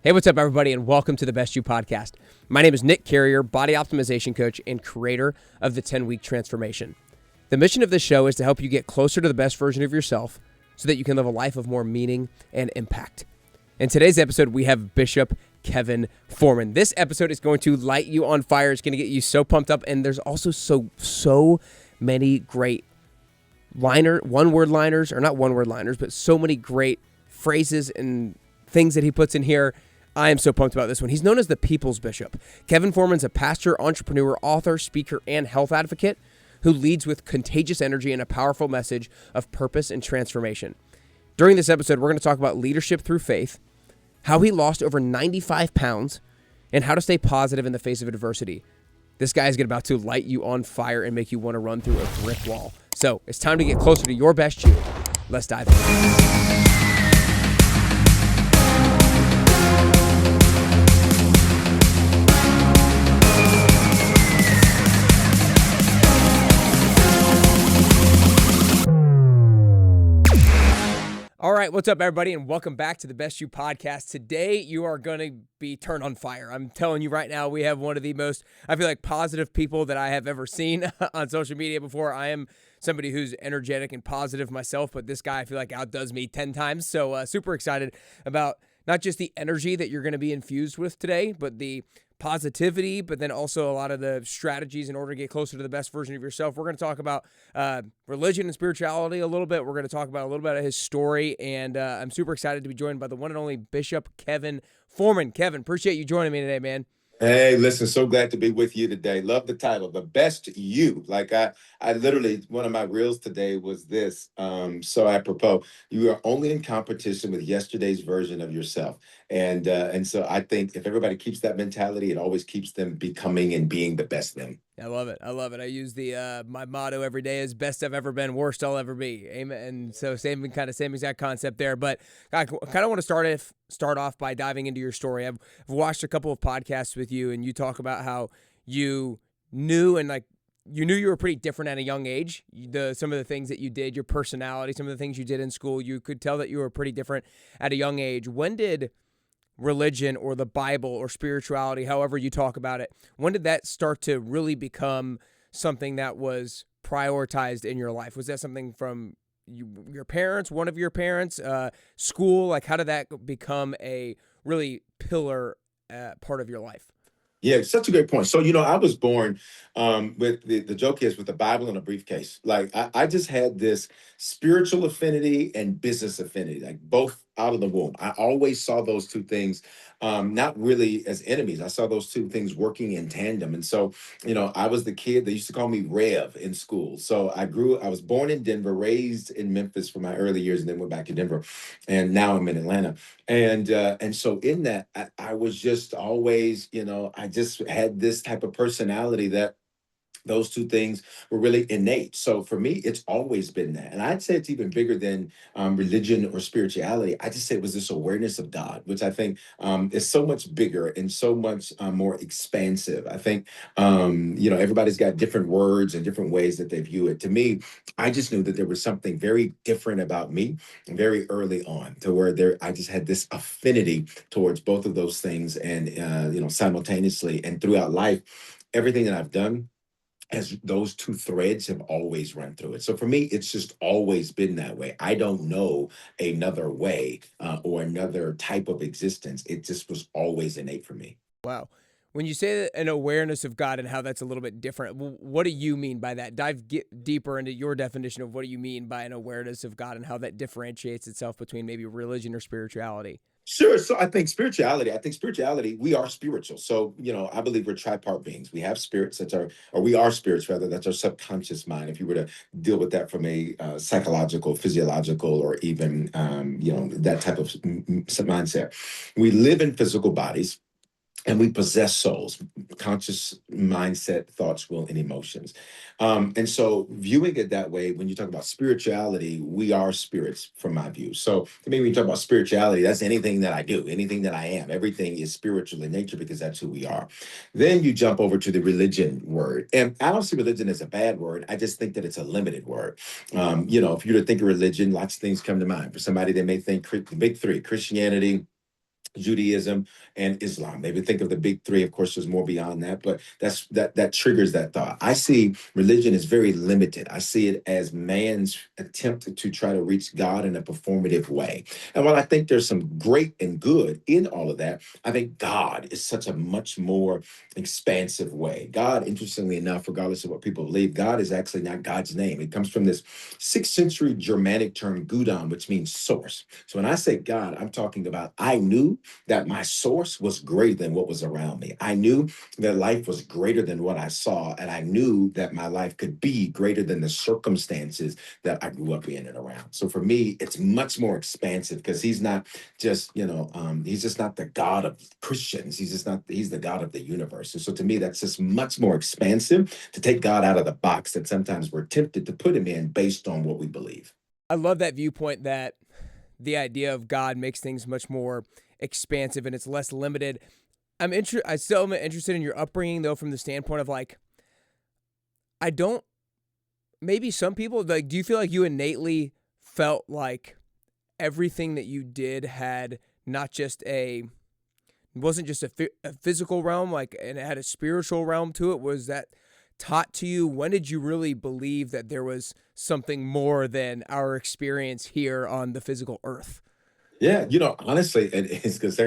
Hey, what's up, everybody, and welcome to the Best You podcast. My name is Nick Carrier, body optimization coach and creator of the 10-Week Transformation. The mission of this show is to help you get closer to the best version of yourself so that you can live a life of more meaning and impact. In today's episode, we have Bishop Kevin Foreman. This episode is going to light you on fire. It's going to get you so pumped up, and there's also so many great one-word liners, or not one-word liners, but so many great phrases and things that he puts in here. I am so pumped about this one. He's known as the People's Bishop. Kevin Foreman's a pastor, entrepreneur, author, speaker, and health advocate who leads with contagious energy and a powerful message of purpose and transformation. During this episode, we're going to talk about leadership through faith, how he lost over 95 pounds, and how to stay positive in the face of adversity. This guy is about to light you on fire and make you want to run through a brick wall. So it's time to get closer to your best you. Let's dive in. All right, what's up, everybody, and welcome back to the Best You podcast. Today, you are going to be turned on fire. I'm telling you right now, we have one of the most, I feel like, positive people that I have ever seen on social media before. I am somebody who's energetic and positive myself, but this guy, I feel like, outdoes me 10 times. So super excited about not just the energy that you're going to be infused with today, but the positivity, but then also a lot of the strategies in order to get closer to the best version of yourself. We're going to talk about religion and spirituality a little bit. We're going to talk about a little bit of his story, and I'm super excited to be joined by the one and only Bishop Kevin Foreman. Kevin, appreciate you joining me today, man. Hey, listen, so glad to be with you today. Love the title, The Best You. Like I literally, one of my reels today was this. So apropos, you are only in competition with yesterday's version of yourself. And so I think if everybody keeps that mentality, it always keeps them becoming and being the best them. I love it. I love it. I use the my motto every day is best I've ever been, worst I'll ever be. Amen. And so same exact concept there. But I kind of want to start off by diving into your story. I've watched a couple of podcasts with you, and you talk about how you knew you were pretty different at a young age. Some of the things that you did, your personality, some of the things you did in school, you could tell that you were pretty different at a young age. When did religion or the Bible or spirituality, however you talk about it, when did that start to really become something that was prioritized in your life? Was that something from your parents, one of your parents, school? Like, how did that become a really pillar part of your life? Yeah, such a great point. So, I was born with the joke is with the Bible in a briefcase. Like I just had this spiritual affinity and business affinity, like both out of the womb. I always saw those two things, not really as enemies. I saw those two things working in tandem. And so, I was the kid, they used to call me Rev in school. So I was born in Denver, raised in Memphis for my early years, and then went back to Denver. And now I'm in Atlanta. And so in that, I was just always, I just had this type of personality that those two things were really innate. So for me, it's always been that. And I'd say it's even bigger than religion or spirituality. I just say it was this awareness of God, which I think is so much bigger and so much more expansive. I think, everybody's got different words and different ways that they view it. To me, I just knew that there was something very different about me very early on to where I just had this affinity towards both of those things and, simultaneously and throughout life, everything that I've done as those two threads have always run through it. So for me, it's just always been that way. I don't know another way or another type of existence. It just was always innate for me. Wow. When you say an awareness of God and how that's a little bit different, what do you mean by that? Get deeper into your definition of what do you mean by an awareness of God and how that differentiates itself between maybe religion or spirituality? Sure. So I think spirituality, we are spiritual. So, I believe we're tripart beings. We have spirits or we are spirits rather, that's our subconscious mind. If you were to deal with that from a psychological, physiological, or even, that type of mindset, we live in physical bodies and we possess souls, conscious mindset, thoughts, will, and emotions. And so, viewing it that way, when you talk about spirituality, we are spirits from my view. So, to me, when you talk about spirituality, that's anything that I do, anything that I am. Everything is spiritual in nature because that's who we are. Then you jump over to the religion word. And I don't see religion as a bad word. I just think that it's a limited word. If you were to think of religion, lots of things come to mind. For somebody, they may think the big three: Christianity, Judaism, and Islam. Maybe think of the big three. Of course, there's more beyond that, but that triggers that thought. I see religion is very limited. I see it as man's attempt to try to reach God in a performative way. And while I think there's some great and good in all of that, I think God is such a much more expansive way. God, interestingly enough, regardless of what people believe, God is actually not God's name. It comes from this 6th century Germanic term "gudam," which means source. So when I say God, I'm talking about I knew that my source was greater than what was around me. I knew that life was greater than what I saw, and I knew that my life could be greater than the circumstances that I grew up in and around. So for me, it's much more expansive because he's not just, he's just not the God of Christians. He's just not, he's the God of the universe. And so to me, that's just much more expansive to take God out of the box that sometimes we're tempted to put him in based on what we believe. I love that viewpoint that the idea of God makes things much more expansive and it's less limited. I still am interested in your upbringing though, from the standpoint of like, I don't, maybe some people like, do you feel like you innately felt like everything that you did had not just wasn't just a physical realm, like, and it had a spiritual realm to it? Was that taught to you? When did you really believe that there was something more than our experience here on the physical earth? Yeah, honestly, it is because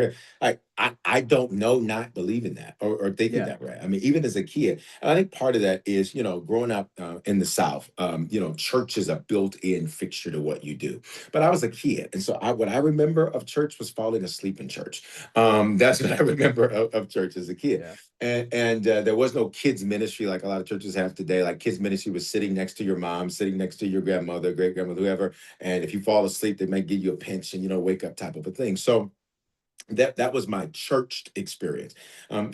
I don't know not believing that or thinking Yeah. that way. I mean, even as a kid, and I think part of that is, growing up in the South, church is a built-in fixture to what you do. But I was a kid, and so what I remember of church was falling asleep in church. That's what I remember of church as a kid. Yeah. And there was no kids ministry like a lot of churches have today. Like kids ministry was sitting next to your mom, sitting next to your grandmother, great grandmother, whoever, and if you fall asleep, they may give you a pension, wake up type of a thing. So that was my church experience.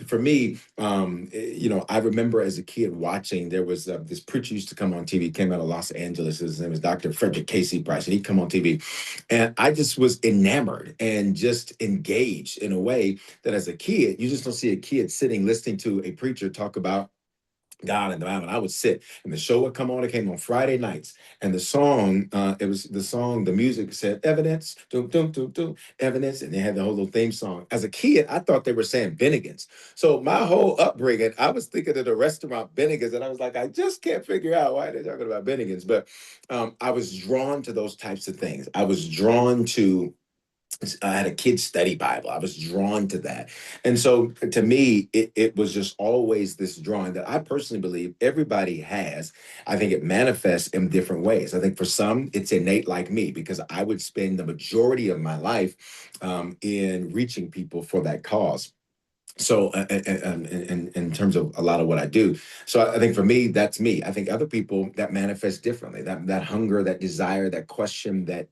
For me, I remember as a kid watching. There was this preacher used to come on TV. Came out of Los Angeles. His name was Dr. Frederick Casey Price, and he'd come on TV, and I just was enamored and just engaged in a way that as a kid, you just don't see a kid sitting listening to a preacher talk about God and the Bible. And I would sit, and the show would come on. It came on Friday nights, and the song, it was the song. The music said "Evidence," doom doom doom doom, evidence, and they had the whole little theme song. As a kid, I thought they were saying Bennigan's. So my whole upbringing, I was thinking of the restaurant Bennigan's, and I was like, I just can't figure out why they're talking about Bennigan's. But I was drawn to those types of things. I was drawn to I had a kid's study Bible. I was drawn to that. And so to me, it was just always this drawing that I personally believe everybody has. I think it manifests in different ways. I think for some, it's innate like me, because I would spend the majority of my life in reaching people for that cause. So, in terms of a lot of what I do, so I think for me, that's me. I think other people that manifest differently. That hunger, that desire, that question, that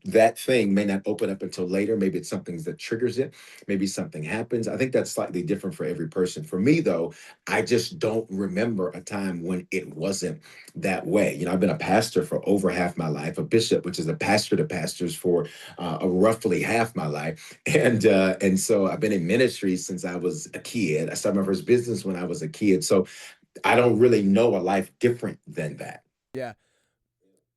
that thing may not open up until later. Maybe it's something that triggers it. Maybe something happens. I think that's slightly different for every person. For me, though, I just don't remember a time when it wasn't that way. I've been a pastor for over half my life, a bishop, which is a pastor to pastors, for roughly half my life. And so I've been in ministry since I was a kid. I started my first business when I was a kid. So I don't really know a life different than that. Yeah.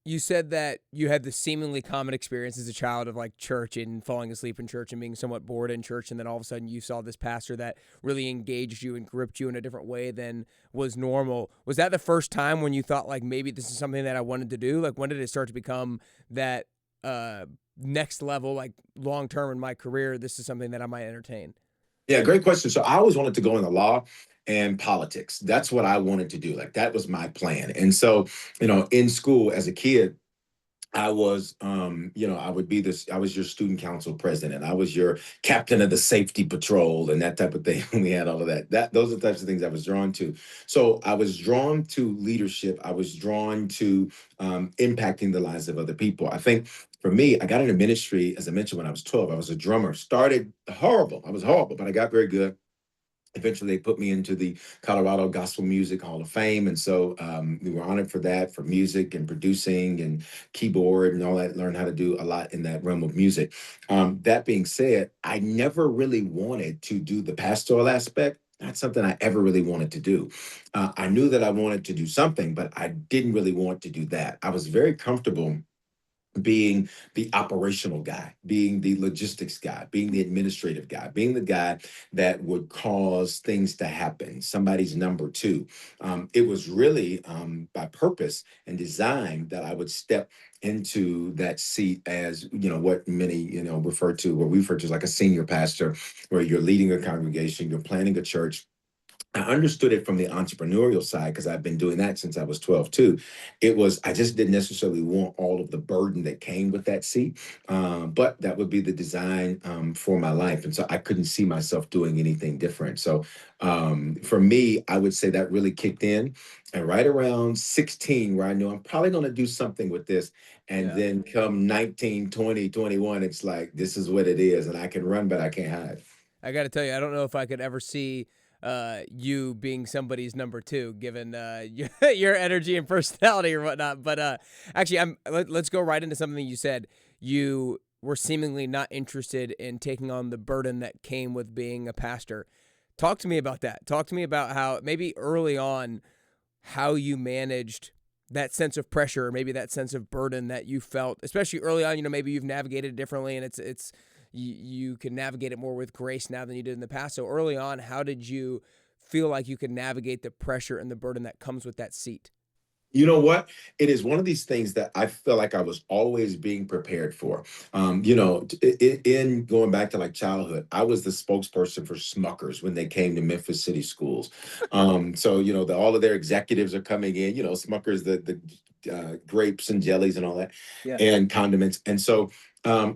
You said that you had the seemingly common experience as a child of like church and falling asleep in church and being somewhat bored in church. And then all of a sudden you saw this pastor that really engaged you and gripped you in a different way than was normal. Was that the first time when you thought like, maybe this is something that I wanted to do? Like, when did it start to become that next level, like long term in my career, this is something that I might entertain? Yeah, great question. So I always wanted to go in the law and politics. That's what I wanted to do. Like that was my plan. And so, in school as a kid, I was, I would be this, I was your student council president. I was your captain of the safety patrol and that type of thing. We had all of that. Those are the types of things I was drawn to. So I was drawn to leadership. I was drawn to impacting the lives of other people. I think for me, I got into ministry, as I mentioned, when I was 12. I was a drummer. Started horrible. I was horrible, but I got very good. Eventually, they put me into the Colorado Gospel Music Hall of Fame. And so we were honored for that, for music and producing and keyboard and all that. Learned how to do a lot in that realm of music. That being said, I never really wanted to do the pastoral aspect. Not something I ever really wanted to do. I knew that I wanted to do something, but I didn't really want to do that. I was very comfortable being the operational guy, being the logistics guy, being the administrative guy, being the guy that would cause things to happen, somebody's number two. It was really by purpose and design that I would step into that seat as, what many, refer to, what we refer to as like a senior pastor, where you're leading a congregation, you're planning a church. I understood it from the entrepreneurial side because I've been doing that since I was 12 too. I just didn't necessarily want all of the burden that came with that seat, but that would be the design for my life. And so I couldn't see myself doing anything different. So for me, I would say that really kicked in. And right around 16, where I knew I'm probably going to do something with this. And Yeah. then come 19, 20, 21, it's like, this is what it is. And I can run, but I can't hide. I got to tell you, I don't know if I could ever see you being somebody's number two, given your energy and personality or whatnot. But actually, let's go right into something you said. You were seemingly not interested in taking on the burden that came with being a pastor. Talk to me about that. Talk to me about how maybe early on, how you managed that sense of pressure, or maybe that sense of burden that you felt, especially early on. Maybe you've navigated it differently, and it's you can navigate it more with grace now than you did in the past. So early on, how did you feel like you could navigate the pressure and the burden that comes with that seat? You know what? It is one of these things that I feel like I was always being prepared for. In going back to like childhood, I was the spokesperson for Smuckers when they came to Memphis City Schools. So all of their executives are coming in. Smuckers, the grapes and jellies and all that, Yeah. and condiments. And so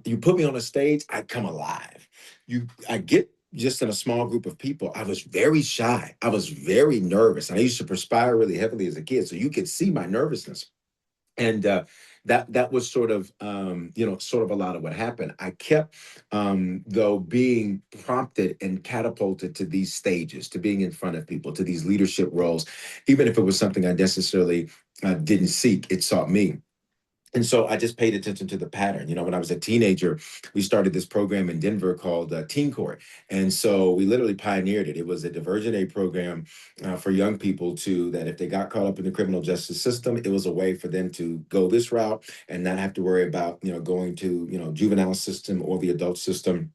you put me on a stage, I come alive. I get just in a small group of people, I was very shy. I was very nervous. And I used to perspire really heavily as a kid. So you could see my nervousness. And that was sort of a lot of what happened. I kept, though, being prompted and catapulted to these stages, to being in front of people, to these leadership roles, even if it was something I necessarily didn't seek, it sought me. And so I just paid attention to the pattern. When I was a teenager, we started this program in Denver called Teen Court. And so we literally pioneered it. It was a diversion aid program for young people that if they got caught up in the criminal justice system, it was a way for them to go this route and not have to worry about, going to, juvenile system or the adult system.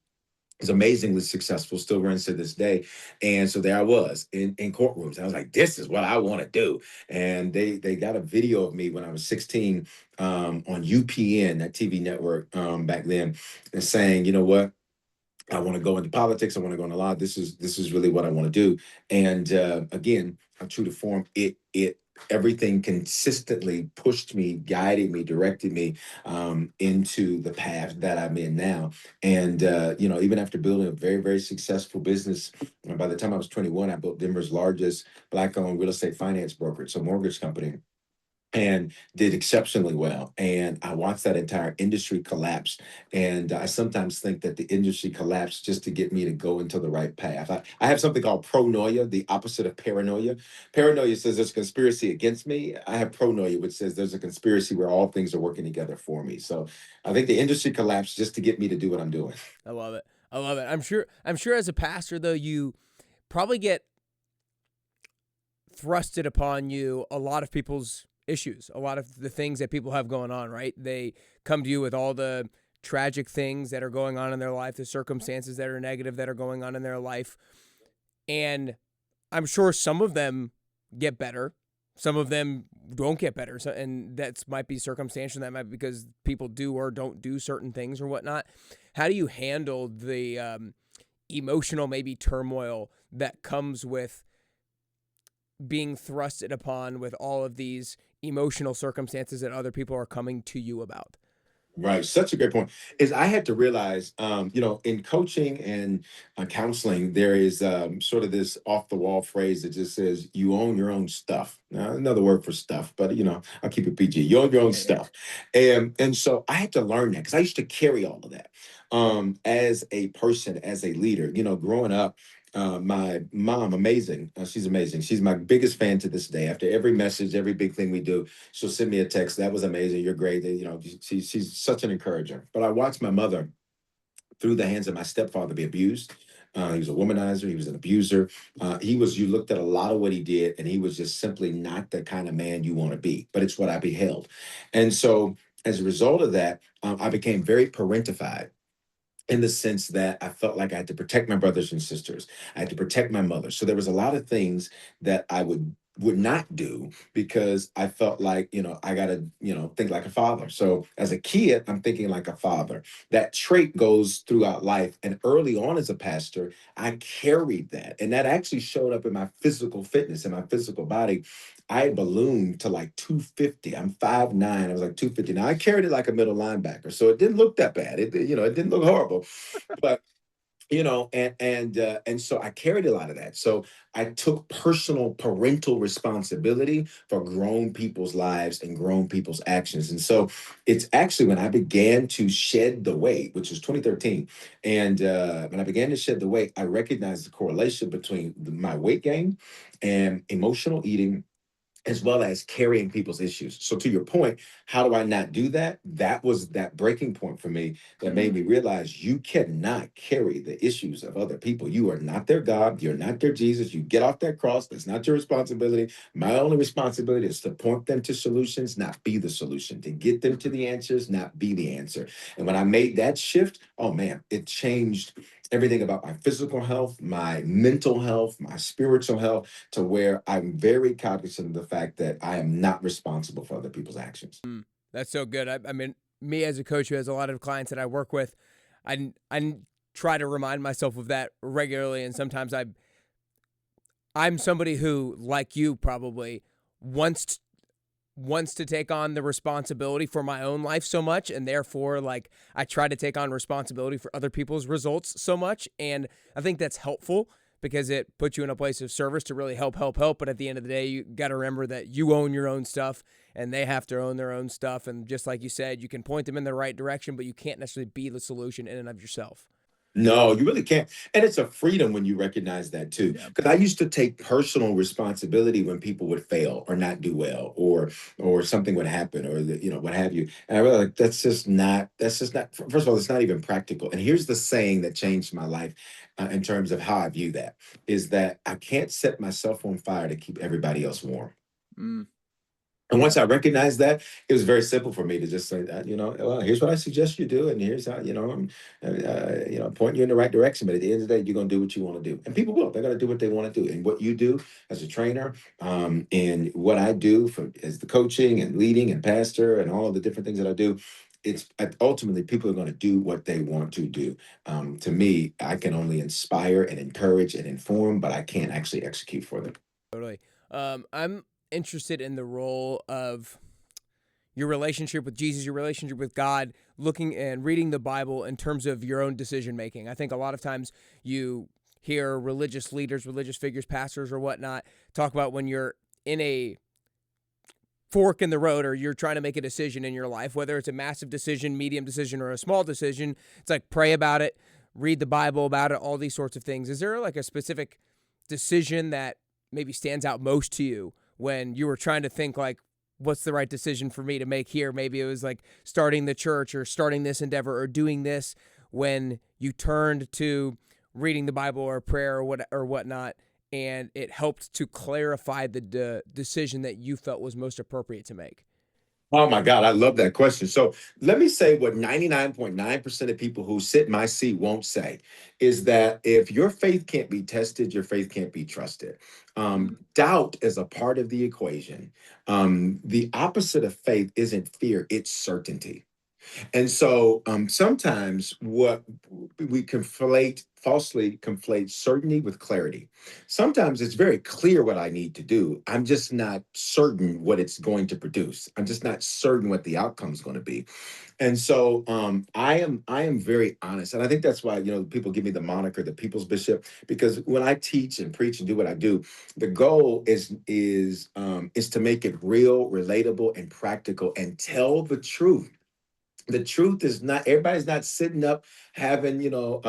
Is amazingly successful, still runs to this day. And so there I was in courtrooms. I was like, this is what I want to do. And they got a video of me when I was 16 on UPN, that TV network back then, and saying, you know what? I want to go into politics. I want to go into law. This is really what I want to do. And again, I'm true to form. It everything consistently pushed me, guided me, directed me into the path that I'm in now. And even after building a very, very successful business, by the time I was 21, I built Denver's largest Black-owned real estate finance brokerage, so mortgage company, and did exceptionally well. And I watched that entire industry collapse. And I sometimes think that the industry collapsed just to get me to go into the right path. I have something called pronoia, the opposite of paranoia. Paranoia says there's a conspiracy against me. I have pronoia, which says there's a conspiracy where all things are working together for me. So I think the industry collapsed just to get me to do what I'm doing. I love it. I love it. I'm sure as a pastor though, you probably get thrusted upon you a lot of people's issues, a lot of the things that people have going on, right? They come to you with all the tragic things that are going on in their life, the circumstances that are negative that are going on in their life. And I'm sure some of them get better. Some of them don't get better. So, and that might be circumstantial. That might be because people do or don't do certain things or whatnot. How do you handle the emotional, maybe turmoil that comes with being thrusted upon with all of these emotional circumstances that other people are coming to you about? Right, such a great point. Is I had to realize, in coaching and counseling, there is sort of this off the wall phrase that just says, "You own your own stuff." Now, another word for stuff, but I'll keep it PG. You own your own Yeah, yeah. stuff, and so I had to learn that because I used to carry all of that as a person, as a leader. Growing up. My mom, amazing. She's amazing. She's my biggest fan to this day. After every message, every big thing we do, she'll send me a text. That was amazing. You're great. She's such an encourager. But I watched my mother through the hands of my stepfather be abused. He was a womanizer. He was an abuser. You looked at a lot of what he did, and he was just simply not the kind of man you want to be. But it's what I beheld. And so as a result of that, I became very parentified in the sense that I felt like I had to protect my brothers and sisters. I had to protect my mother. So there was a lot of things that I would not do because I felt like, I got to, think like a father. So as a kid, I'm thinking like a father. That trait goes throughout life. And early on as a pastor, I carried that. And that actually showed up in my physical fitness and my physical body. I ballooned to like 250. I'm 5'9". I was like 250. Now I carried it like a middle linebacker. So it didn't look that bad. It didn't look horrible. But and so I carried a lot of that. So I took personal parental responsibility for grown people's lives and grown people's actions. And so it's actually when I began to shed the weight, which was 2013, and when I began to shed the weight, I recognized the correlation between my weight gain and emotional eating, as well as carrying people's issues. So to your point, how do I not do that? That was that breaking point for me that made me realize you cannot carry the issues of other people. You are not their God. You're not their Jesus. You get off that cross. That's not your responsibility. My only responsibility is to point them to solutions, not be the solution, to get them to the answers, not be the answer. And when I made that shift, oh man, it changed everything about my physical health, my mental health, my spiritual health, to where I'm very cognizant of the fact that I am not responsible for other people's actions. That's so good. I mean, me as a coach who has a lot of clients that I work with, I try to remind myself of that regularly. And sometimes I'm somebody who, like you, probably wants wants to take on the responsibility for my own life so much, and therefore like I try to take on responsibility for other people's results so much. And I think that's helpful because it puts you in a place of service to really help. But at the end of the day, you got to remember that you own your own stuff and they have to own their own stuff. And just like you said, you can point them in the right direction, but you can't necessarily be the solution in and of yourself. No, you really can't. And it's a freedom when you recognize that too. Yeah, Because I used to take personal responsibility when people would fail or not do well, or something would happen, or what have you. And I realized like, that's just not. First of all, it's not even practical. And here's the saying that changed my life in terms of how I view that is that I can't set myself on fire to keep everybody else warm. mm, And once I recognized that, it was very simple for me to just say, well, here's what I suggest you do, and here's how, I'm, pointing you in the right direction. But at the end of the day, you're going to do what you want to do, and people will. They're going to do what they want to do. And what you do as a trainer, and what I do for as the coaching and leading and pastor and all of the different things that I do, it's ultimately people are going to do what they want to do. To me, I can only inspire and encourage and inform, but I can't actually execute for them. totally. I'm interested in the role of your relationship with Jesus, your relationship with God, looking and reading the Bible in terms of your own decision making. I think a lot of times you hear religious leaders, religious figures, pastors, or whatnot talk about when you're in a fork in the road or you're trying to make a decision in your life, whether it's a massive decision, medium decision, or a small decision. It's like pray about it, read the Bible about it, all these sorts of things. Is there like a specific decision that maybe stands out most to you when you were trying to think like, what's the right decision for me to make here? Maybe it was like starting the church or starting this endeavor or doing this when you turned to reading the Bible or prayer or whatnot, and it helped to clarify the decision that you felt was most appropriate to make. Oh my God, I love that question. So let me say what 99.9% of people who sit in my seat won't say is that if your faith can't be tested, your faith can't be trusted. Mm. Doubt is a part of the equation. The opposite of faith isn't fear, it's certainty. And so sometimes what we falsely conflate certainty with clarity. Sometimes it's very clear what I need to do. I'm just not certain what it's going to produce. I'm just not certain what the outcome is going to be. And so I am very honest. And I think that's why, people give me the moniker, the people's bishop, because when I teach and preach and do what I do, the goal is to make it real, relatable, and practical and tell the truth. The truth is not everybody's not sitting up having,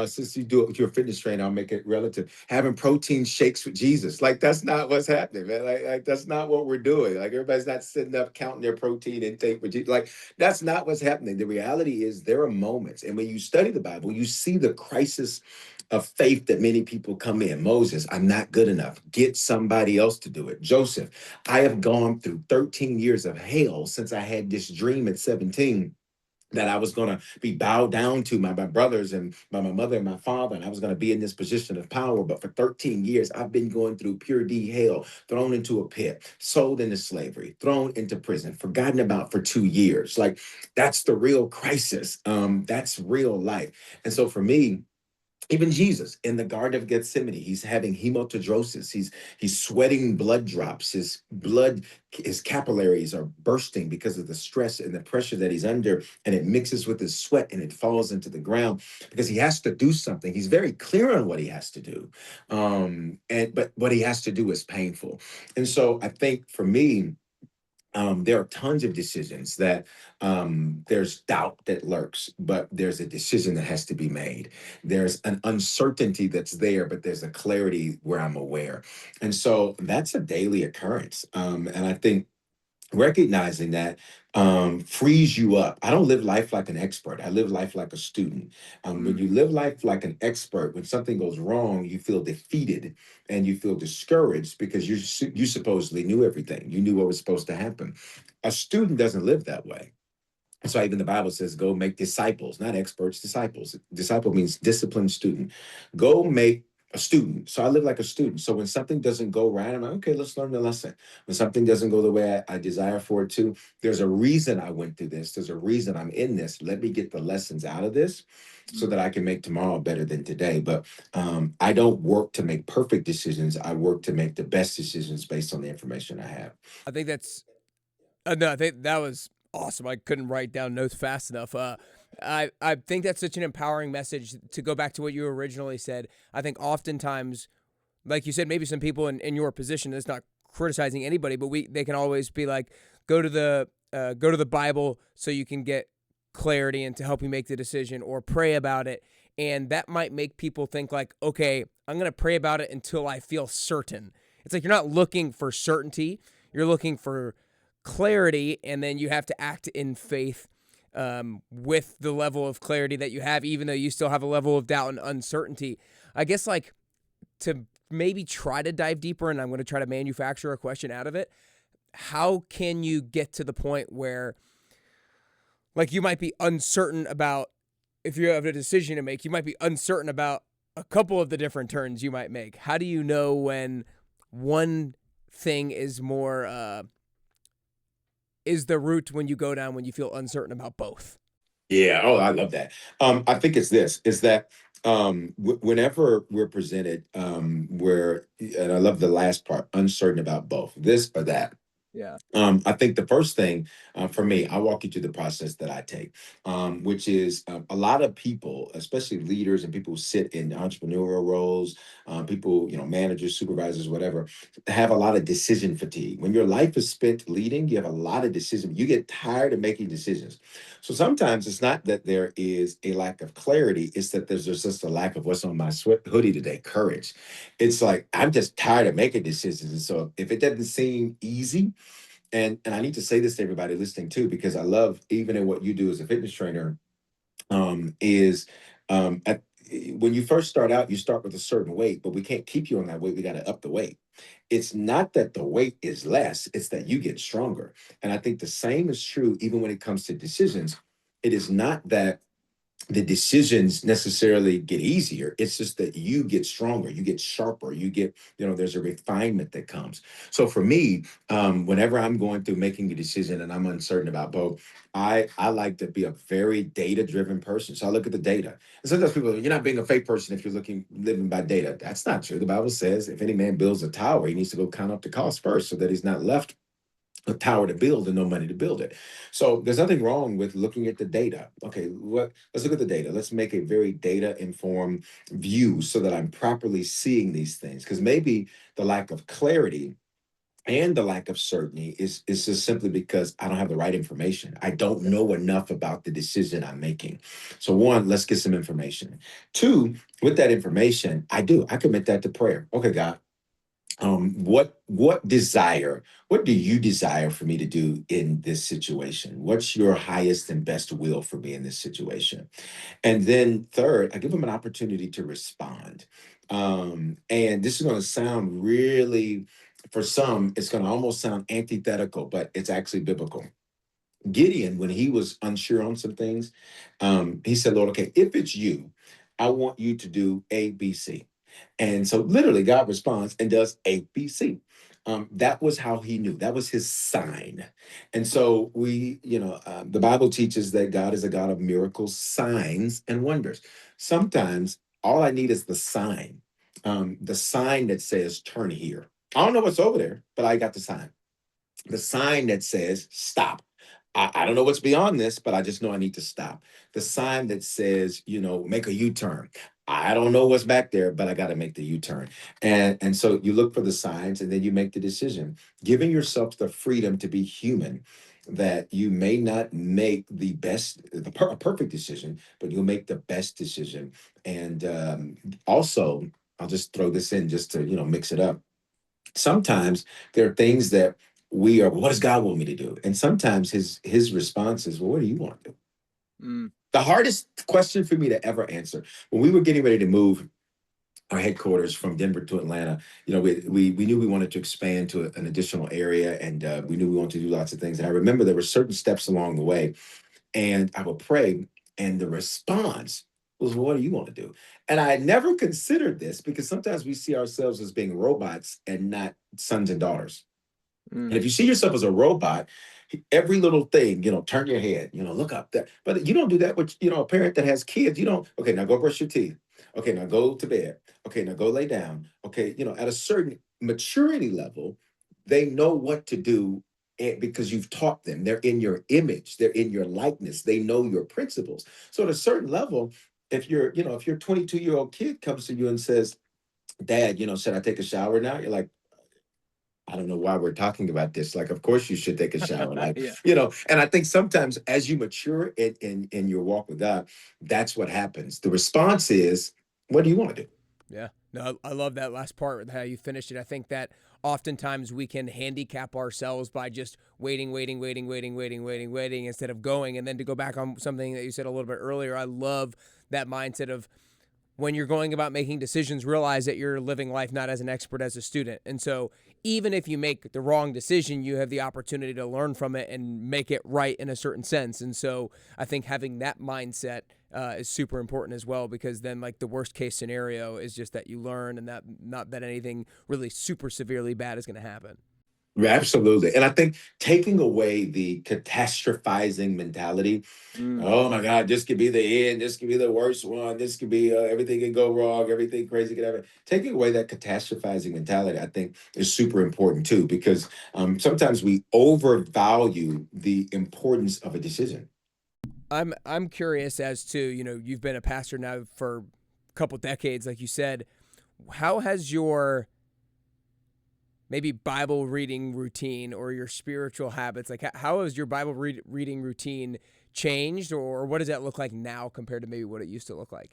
since you do it with your fitness trainer, I'll make it relative, having protein shakes with Jesus. Like that's not what's happening, man. Like that's not what we're doing. Like everybody's not sitting up counting their protein intake with Jesus. Like that's not what's happening. The reality is there are moments, and when you study the Bible, you see the crisis of faith that many people come in. Moses, I'm not good enough. Get somebody else to do it. Joseph, I have gone through 13 years of hell since I had this dream at 17 that I was going to be bowed down to my brothers and by my mother and my father, and I was going to be in this position of power. But for 13 years, I've been going through pure D hell, thrown into a pit, sold into slavery, thrown into prison, forgotten about for 2 years. Like, that's the real crisis. That's real life. And so for me, even Jesus in the Garden of Gethsemane, he's having hematidrosis. He's sweating blood drops. His capillaries are bursting because of the stress and the pressure that he's under, and it mixes with his sweat and it falls into the ground because he has to do something. He's very clear on what he has to do, and but what he has to do is painful. And so I think for me, there are tons of decisions that there's doubt that lurks, but there's a decision that has to be made. There's an uncertainty that's there, but there's a clarity where I'm aware. And so that's a daily occurrence. And I think recognizing that frees you up. I don't live life like an expert. I live life like a student. When you live life like an expert, when something goes wrong, you feel defeated and you feel discouraged because you supposedly knew everything. You knew what was supposed to happen. A student doesn't live that way. That's why even the Bible says, go make disciples, not experts, disciples. Disciple means disciplined student. Go make a student. So I live like a student. So when something doesn't go right, I'm like, okay, let's learn the lesson. When something doesn't go the way I desire for it to, there's a reason I went through this. There's a reason I'm in this. Let me get the lessons out of this so that I can make tomorrow better than today. But I don't work to make perfect decisions. I work to make the best decisions based on the information I have. I think that's no, I think that was awesome. I couldn't write down notes fast enough. I think that's such an empowering message. To go back to what you originally said, I think oftentimes, like you said, maybe some people in your position, it's not criticizing anybody, but they can always be like, go to the Bible so you can get clarity and to help you make the decision, or pray about it. And that might make people think like, okay, I'm going to pray about it until I feel certain. It's like you're not looking for certainty, you're looking for clarity, and then you have to act in faith with the level of clarity that you have, even though you still have a level of doubt and uncertainty. I guess, like, to maybe try to dive deeper, and I'm going to try to manufacture a question out of it. How can you get to the point where, like, you might be uncertain about, if you have a decision to make, you might be uncertain about a couple of the different turns you might make. How do you know when one thing is more, is the route when you go down when you feel uncertain about both? Yeah. Oh, I love that. I think it's this, is that whenever we're presented, and I love the last part, uncertain about both this or that. Yeah. I think the first thing for me, I'll walk you through the process that I take, which is a lot of people, especially leaders and people who sit in entrepreneurial roles, people, managers, supervisors, whatever, have a lot of decision fatigue. When your life is spent leading, you have a lot of decisions. You get tired of making decisions. So sometimes it's not that there is a lack of clarity, it's that there's just a lack of what's on my hoodie today, courage. It's like, I'm just tired of making decisions. And so if it doesn't seem easy, and I need to say this to everybody listening too, because I love, even in what you do as a fitness trainer, is at when you first start out, you start with a certain weight, but we can't keep you on that weight. We got to up the weight. It's not that the weight is less, it's that you get stronger. And I think the same is true even when it comes to decisions. It is not that the decisions necessarily get easier. It's just that you get stronger, you get sharper, you get, there's a refinement that comes. So for me, whenever I'm going through making a decision and I'm uncertain about both, I like to be a very data-driven person. So I look at the data. And sometimes people, you're not being a fake person if you're living by data. That's not true. The Bible says if any man builds a tower, he needs to go count up the cost first so that he's not left a tower to build and no money to build it. So there's nothing wrong with looking at the data. Okay, let's look at the data. Let's make a very data informed view so that I'm properly seeing these things. Because maybe the lack of clarity and the lack of certainty is just simply because I don't have the right information. I don't know enough about the decision I'm making. So one, let's get some information. Two, with that information, I commit that to prayer. Okay, God, what desire, what do you desire for me to do in this situation? What's your highest and best will for me in this situation? And then third, I give them an opportunity to respond. And this is going to sound really, for some, it's going to almost sound antithetical, but it's actually biblical. Gideon, when he was unsure on some things, he said, Lord, okay, if it's you, I want you to do A, B, C. And so literally God responds and does A, B, C. That was how he knew. That was his sign. And so the Bible teaches that God is a God of miracles, signs, and wonders. Sometimes all I need is the sign that says, turn here. I don't know what's over there, but I got the sign that says stop. I don't know what's beyond this, but I just know I need to stop. The sign that says, make a U-turn. I don't know what's back there, but I got to make the U-turn. And so you look for the signs and then you make the decision, giving yourself the freedom to be human, that you may not make a perfect decision, but you'll make the best decision. And also, I'll just throw this in just to, mix it up. Sometimes there are things that what does God want me to do? And sometimes his response is, well, what do you want to do? Mm. The hardest question for me to ever answer, when we were getting ready to move our headquarters from Denver to Atlanta, we knew we wanted to expand to an additional area, and we knew we wanted to do lots of things. And I remember there were certain steps along the way, and I would pray, and the response was, well, what do you want to do? And I had never considered this, because sometimes we see ourselves as being robots and not sons and daughters. And if you see yourself as a robot, every little thing, turn your head, look up there. But you don't do that with, a parent that has kids. You don't, okay, now go brush your teeth. Okay, now go to bed. Okay, now go lay down. Okay, at a certain maturity level, they know what to do, because you've taught them. They're in your image, they're in your likeness, they know your principles. So at a certain level, if your 22-year-old kid comes to you and says, Dad, should I take a shower now? You're like, I don't know why we're talking about this. Like, of course you should take a shower. Like, Yeah. and I think sometimes as you mature in your walk with God, that's what happens. The response is, what do you want to do? Yeah. No, I love that last part with how you finished it. I think that oftentimes we can handicap ourselves by just waiting instead of going. And then to go back on something that you said a little bit earlier, I love that mindset of when you're going about making decisions, realize that you're living life not as an expert, as a student. And so even if you make the wrong decision, you have the opportunity to learn from it and make it right in a certain sense. And so I think having that mindset is super important as well, because then like the worst case scenario is just that you learn, and that not that anything really super severely bad is going to happen. Absolutely. And I think taking away the catastrophizing mentality, Mm. oh my God, this could be the end. This could be the worst one. This could be everything can go wrong. Everything crazy could happen. Taking away that catastrophizing mentality, I think, is super important too, because sometimes we overvalue the importance of a decision. I'm curious as to, you've been a pastor now for a couple decades, like you said. How has your maybe Bible reading routine or your spiritual habits, like how has your Bible reading routine changed, or what does that look like now compared to maybe what it used to look like?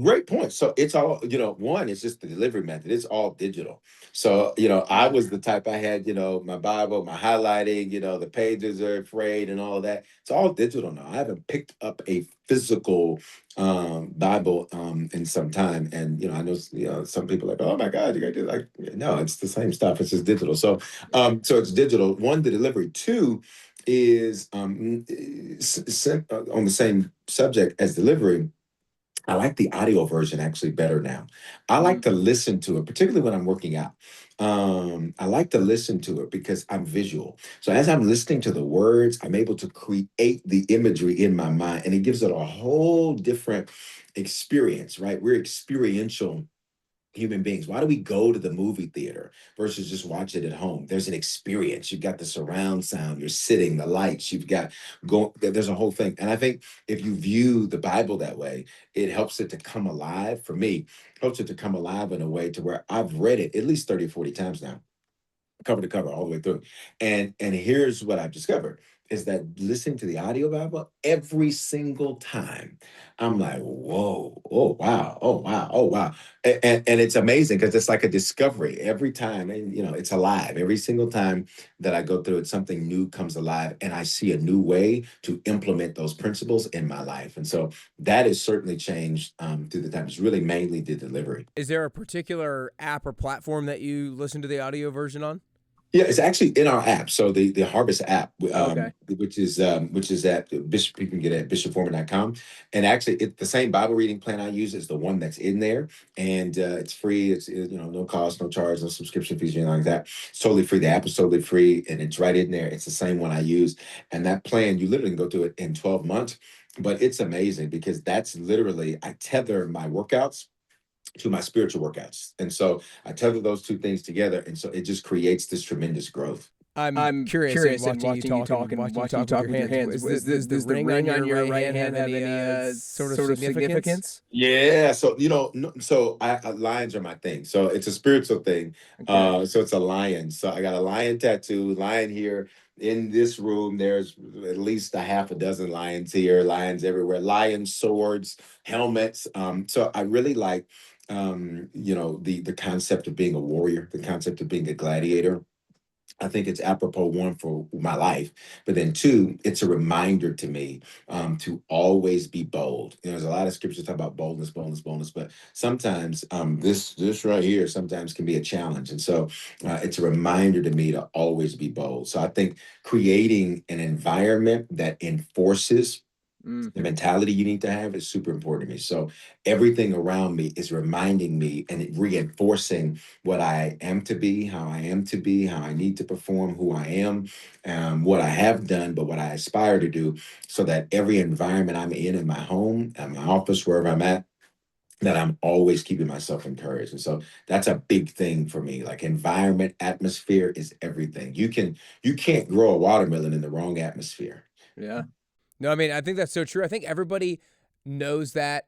Great point. So it's all, one, it's just the delivery method. It's all digital. So, I was the type, I had, my Bible, my highlighting, the pages are frayed and all of that. It's all digital now. I haven't picked up a physical Bible in some time. And, I know, some people are like, oh my God, you gotta do like, no, it's the same stuff. It's just digital. So, so it's digital. One, the delivery. Two is on the same subject as delivery. I like the audio version actually better now. I like to listen to it, particularly when I'm working out. I like to listen to it because I'm visual. So as I'm listening to the words, I'm able to create the imagery in my mind, and it gives it a whole different experience, right? We're experiential human beings. Why do we go to the movie theater versus just watch it at home? There's an experience. You've got the surround sound, you're sitting, the lights, you've got there's a whole thing. And I think if you view the Bible that way, it helps it to come alive. For me, helps it to come alive in a way to where I've read it at least 30 or 40 times now, cover to cover, all the way through. And here's what I've discovered. is that listening to the audio Bible every single time, I'm like, whoa, oh wow, oh wow, oh wow. And it's amazing because it's like a discovery every time. And it's alive. Every single time that I go through it, something new comes alive and I see a new way to implement those principles in my life. And so that has certainly changed through the time. It's really mainly the delivery. Is there a particular app or platform that you listen to the audio version on? Yeah, it's actually in our app. So the Harvest app, Okay. which is at Bishop, you can get it at bishopforeman.com. And actually, the same Bible reading plan I use is the one that's in there, and it's free. It's no cost, no charge, no subscription fees, anything like that. It's totally free. The app is totally free, and it's right in there. It's the same one I use, and that plan you literally can go through it in 12 months. But it's amazing because that's literally I tether my workouts to my spiritual workouts. And so I tether those two things together. And so it just creates this tremendous growth. I'm I'm curious in curious in watching you watching you talk talk and and watching you watching you talk with talk your with your hands. hands. Does the ring on your right hand have any sort of significance? Yeah. So, so lions are my thing. So it's a spiritual thing. Okay. So it's a lion. So I got a lion tattoo, lion here in this room. There's at least a half a dozen lions here, lions everywhere, lion swords, helmets. So I really like the concept of being a warrior, the concept of being a gladiator. I think it's apropos one for my life, but then two, it's a reminder to me to always be bold. There's a lot of scriptures talk about boldness, boldness, boldness, but sometimes this right here sometimes can be a challenge, and so it's a reminder to me to always be bold. So I think creating an environment that enforces Mm. the mentality you need to have is super important to me. So everything around me is reminding me and reinforcing what I am to be, how I am to be, how I need to perform, who I am, what I have done, but what I aspire to do, so that every environment I'm in my home, at my office, wherever I'm at, that I'm always keeping myself encouraged. And so that's a big thing for me. Like environment, atmosphere is everything. You can't grow a watermelon in the wrong atmosphere. Yeah. No, I mean, I think that's so true. I think everybody knows that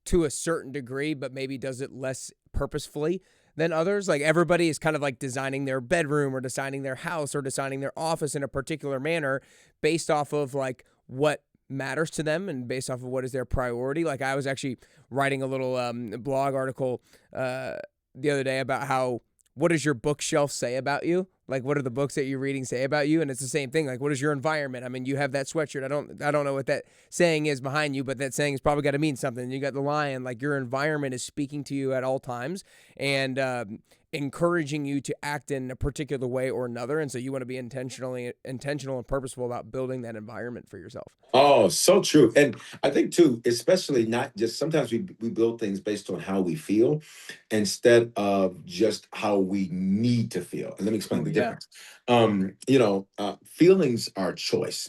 to a certain degree, but maybe does it less purposefully than others. Like everybody is kind of like designing their bedroom or designing their house or designing their office in a particular manner based off of like what matters to them and based off of what is their priority. Like I was actually writing a little blog article the other day about how what does your bookshelf say about you? Like what are the books that you're reading say about you? And it's the same thing. Like what is your environment? I mean, you have that sweatshirt. I don't know what that saying is behind you, but that saying has probably got to mean something. You got the lion. Like your environment is speaking to you at all times and encouraging you to act in a particular way or another. And so you want to be intentional and purposeful about building that environment for yourself. Oh, so true. And I think too, especially not just sometimes we build things based on how we feel instead of just how we need to feel. And let me explain Oh, the yeah. difference. Feelings are a choice.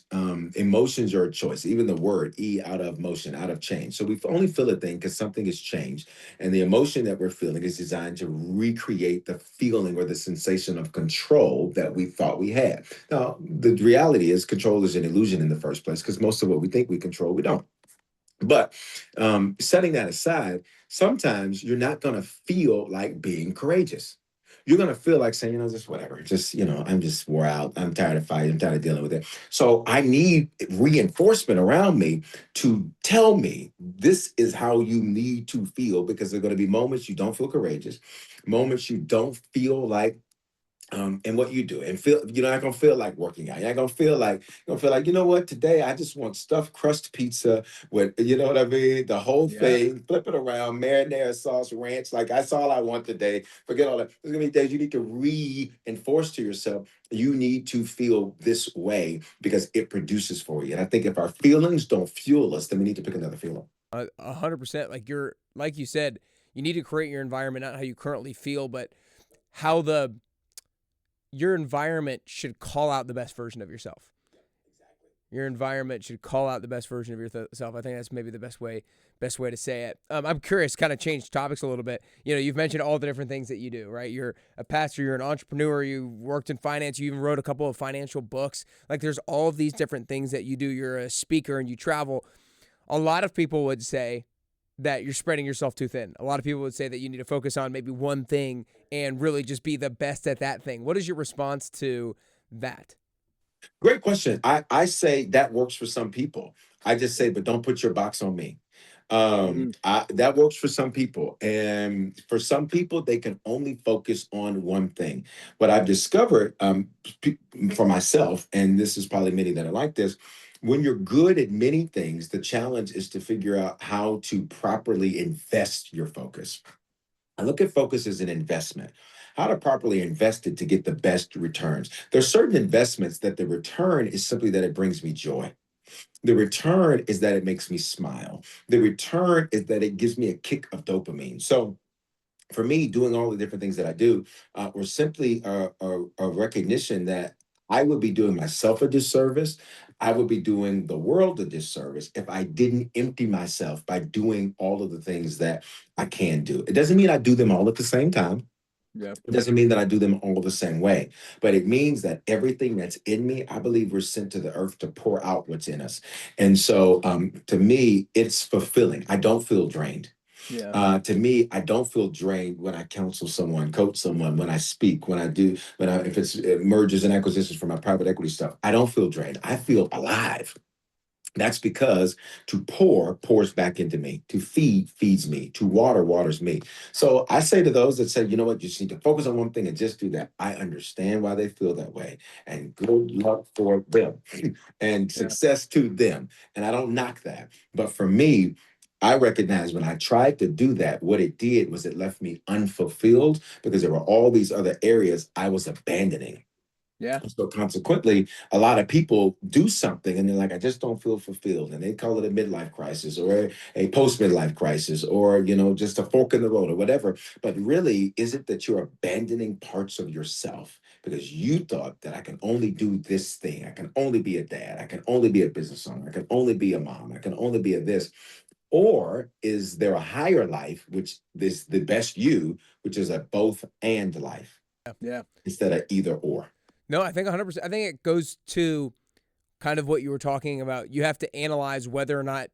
Emotions are a choice. Even the word E out of motion, out of change. So we only feel a thing because something has changed. And the emotion that we're feeling is designed to recreate the feeling or the sensation of control that we thought we had. Now, the reality is control is an illusion in the first place because most of what we think we control, we don't. But setting that aside, sometimes you're not going to feel like being courageous. You're going to feel like saying, just whatever, just, I'm just wore out. I'm tired of fighting. I'm tired of dealing with it. So I need reinforcement around me to tell me this is how you need to feel because there are going to be moments you don't feel courageous, moments you don't feel like and what you do and feel you're not gonna feel like working out. You're not gonna feel like, you know what, today I just want stuffed crust pizza with what I mean, the whole Yeah. thing, flip it around, marinara sauce, ranch, like that's all I want today. Forget all that. There's gonna be days you need to reinforce to yourself you need to feel this way because it produces for you. And I think if our feelings don't fuel us, then we need to pick another feeling. 100%. Like you said, you need to create your environment, not how you currently feel, but how your environment should call out the best version of yourself. Your environment should call out the best version of yourself. I think that's maybe the best way to say it. I'm curious, kind of change topics a little bit. You've mentioned all the different things that you do, right? You're a pastor, you're an entrepreneur, you worked in finance, you even wrote a couple of financial books. Like there's all of these different things that you do. You're a speaker and you travel. A lot of people would say that you're spreading yourself too thin. A lot of people would say that you need to focus on maybe one thing and really just be the best at that thing. What is your response to that? Great question. I say that works for some people. I just say, but don't put your box on me. Mhm. That works for some people. And for some people, they can only focus on one thing. What I've discovered for myself, and this is probably many that are like this, when you're good at many things, the challenge is to figure out how to properly invest your focus. I look at focus as an investment. How to properly invest it to get the best returns. There's certain investments that the return is simply that it brings me joy. The return is that it makes me smile. The return is that it gives me a kick of dopamine. So for me, doing all the different things that I do were simply a recognition that I would be doing myself a disservice. I would be doing the world a disservice if I didn't empty myself by doing all of the things that I can do. It doesn't mean I do them all at the same time. Yeah. It doesn't mean that I do them all the same way, but it means that everything that's in me, I believe we're sent to the earth to pour out what's in us. And so to me, it's fulfilling. I don't feel drained. Yeah. To me, I don't feel drained when I counsel someone, coach someone, when I speak, if it's mergers and acquisitions for my private equity stuff, I don't feel drained. I feel alive. That's because to pour pours back into me, to feed feeds me, to water waters me. So I say to those that say, you know what, you just need to focus on one thing and just do that. I understand why they feel that way, and good luck for them and Yeah. success to them. And I don't knock that. But for me, I recognize when I tried to do that, what it did was it left me unfulfilled because there were all these other areas I was abandoning. Yeah. So consequently, a lot of people do something and they're like, I just don't feel fulfilled. And they call it a midlife crisis or a post midlife crisis or, just a fork in the road or whatever. But really, is it that you're abandoning parts of yourself because you thought that I can only do this thing? I can only be a dad. I can only be a business owner. I can only be a mom. I can only be a this. Or is there a higher life, which is the best you, which is a both and life Yeah. instead of either or? No, I think 100%. I think it goes to kind of what you were talking about. You have to analyze whether or not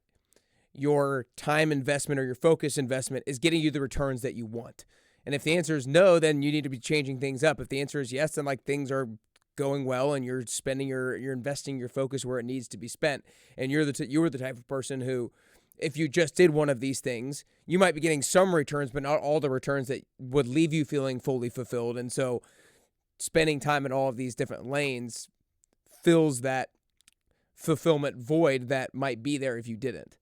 your time investment or your focus investment is getting you the returns that you want. And if the answer is no, then you need to be changing things up. If the answer is yes, then like things are going well and you're spending you're investing your focus where it needs to be spent. And you were the type of person who, if you just did one of these things, you might be getting some returns, but not all the returns that would leave you feeling fully fulfilled. And so spending time in all of these different lanes fills that fulfillment void that might be there if you didn't.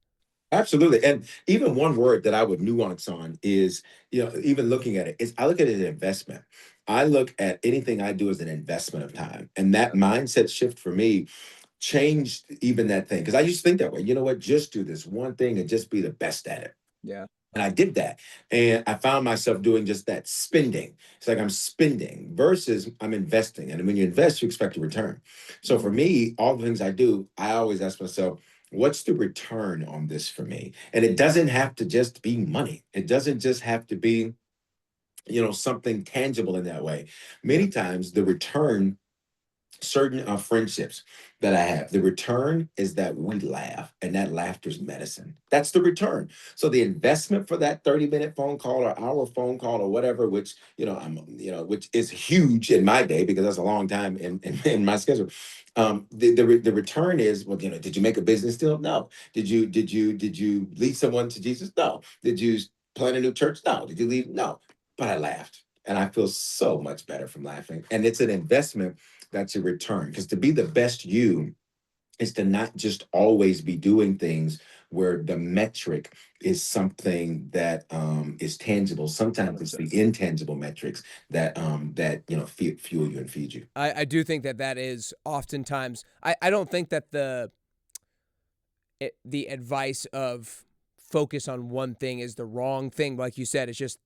Absolutely. And even one word that I would nuance on is, even looking at it, is I look at it as an investment. I look at anything I do as an investment of time. And that mindset shift for me changed even that thing. Because I used to think that way. You know what? Just do this one thing and just be the best at it. Yeah. And I did that. And I found myself doing just that, spending. It's like I'm spending versus I'm investing. And when you invest, you expect a return. So for Mhm. me, all the things I do, I always ask myself, what's the return on this for me? And it doesn't have to just be money. It doesn't just have to be, something tangible in that way. Yeah. Many times the return certain friendships that I have. The return is that we laugh, and that laughter is medicine. That's the return. So the investment for that 30-minute phone call or hour phone call or whatever, which which is huge in my day because that's a long time in my schedule. The return is, well, did you make a business deal? No. Did you lead someone to Jesus? No. Did you plant a new church? No. Did you leave? No. But I laughed. And I feel so much better from laughing. And it's an investment that's a return. Because to be the best you is to not just always be doing things where the metric is something that is tangible. Sometimes it's the 100%. intangible metrics that fuel you and feed you. I do think that that is oftentimes, I don't think that the advice of focus on one thing is the wrong thing. Like you said, it's just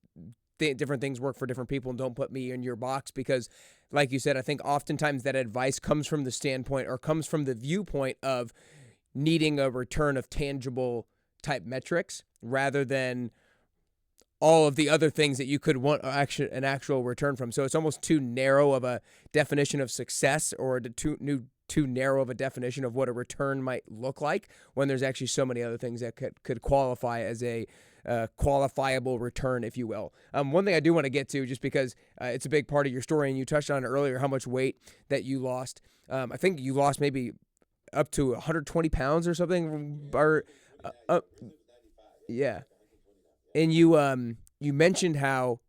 different things work for different people, and don't put me in your box because, like you said, I think oftentimes that advice comes from the standpoint or comes from the viewpoint of needing a return of tangible type metrics rather than all of the other things that you could want an actual return from. So it's almost too narrow of a definition of success, or too narrow of a definition of what a return might look like, when there's actually so many other things that could qualify as qualifiable return, if you will. One thing I do want to get to, just because it's a big part of your story, and you touched on it earlier, how much weight that you lost. I think you lost maybe up to 120 pounds or something. Or, yeah. And you mentioned how,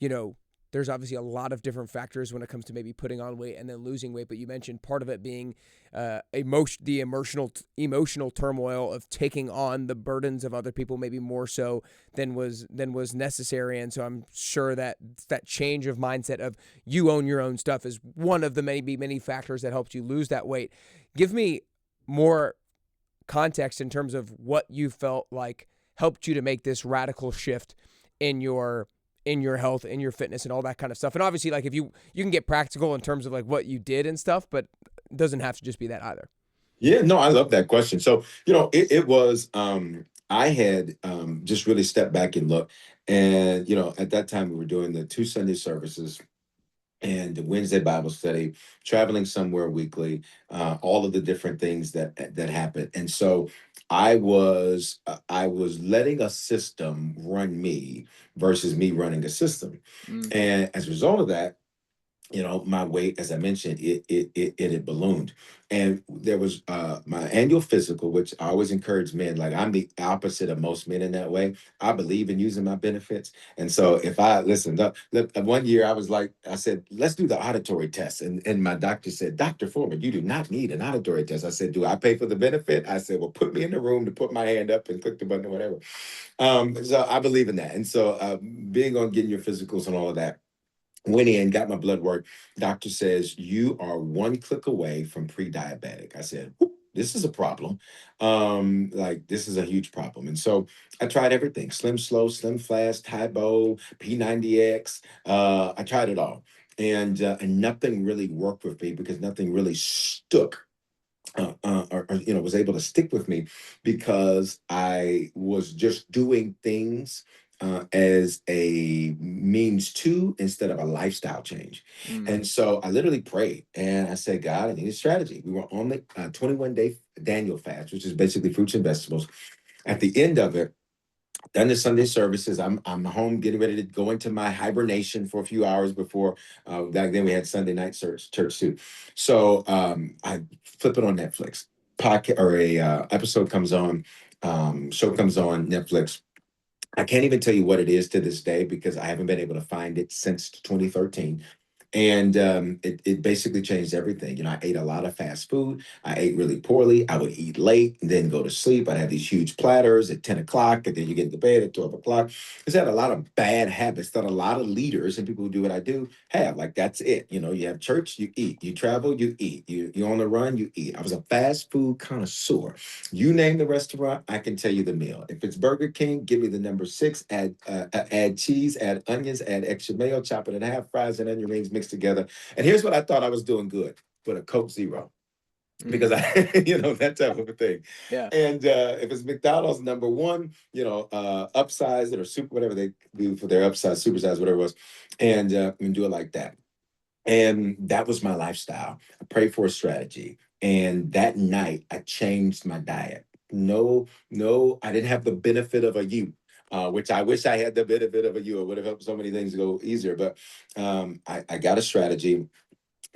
you know, there's obviously a lot of different factors when it comes to maybe putting on weight and then losing weight, but you mentioned part of it being the emotional turmoil of taking on the burdens of other people, maybe more so than was necessary. And so I'm sure that that change of mindset of you own your own stuff is one of the many factors that helped you lose that weight. Give me more context in terms of what you felt like helped you to make this radical shift in your health, in your fitness, and all that kind of stuff. And obviously, like, if you can get practical in terms of like what you did and stuff, but it doesn't have to just be that either. Yeah, no, I love that question. So, it was, I had just really stepped back and looked. And, at that time, we were doing the two Sunday services and the Wednesday Bible study, traveling somewhere weekly, all of the different things that happen. And so I was letting a system run me versus me running a system. Mm. And as a result of that, my weight, as I mentioned, it had ballooned. And there was my annual physical, which I always encourage men. Like, I'm the opposite of most men in that way. I believe in using my benefits. And so if I listen, look, one year I said, let's do the auditory test. And my doctor said, Dr. Foreman, you do not need an auditory test. I said, do I pay for the benefit? I said, well, put me in the room to put my hand up and click the button or whatever. So I believe in that. And so being on getting your physicals and all of that, went in, got my blood work. Doctor says, you are one click away from pre-diabetic. I said, this is a problem. Like, this is a huge problem. And so I tried everything: Slim Slow, Slim Fast, Tybo, P90X. I tried it all. And nothing really worked with me because nothing really stuck, or was able to stick with me, because I was just doing things as a means to, instead of a lifestyle change. Mm. And so I literally prayed and I said, God, I need a strategy. We were on the 21-day Daniel fast, which is basically fruits and vegetables. At the end of it, done the Sunday services. I'm home getting ready to go into my hibernation for a few hours before. Back then we had Sunday night church too. So I flip it on Netflix. Podcast or a episode comes on, show comes on Netflix. I can't even tell you what it is to this day because I haven't been able to find it since 2013. And it basically changed everything. I ate a lot of fast food. I ate really poorly. I would eat late and then go to sleep. I'd have these huge platters at 10 o'clock, and then you get into bed at 12 o'clock. It's had a lot of bad habits that a lot of leaders and people who do what I do have. Like, that's it. You have church, you eat. You travel, you eat. You on the run, you eat. I was a fast food connoisseur. You name the restaurant, I can tell you the meal. If it's Burger King, give me the number six. Add cheese, add onions, add extra mayo, chop it in half, fries and onion rings mixed together. And here's what I thought I was doing good: with a Coke Zero, because Mm. that type of a thing. Yeah. And if it's McDonald's number one, upsize it, or super, whatever they do for their upsize, supersize, whatever it was, and do it like that. And that was my lifestyle. I prayed for a strategy. And that night, I changed my diet. No, no, I didn't have the benefit of a you, which I wish I had the benefit of a you. It would have helped so many things go easier. But I got a strategy,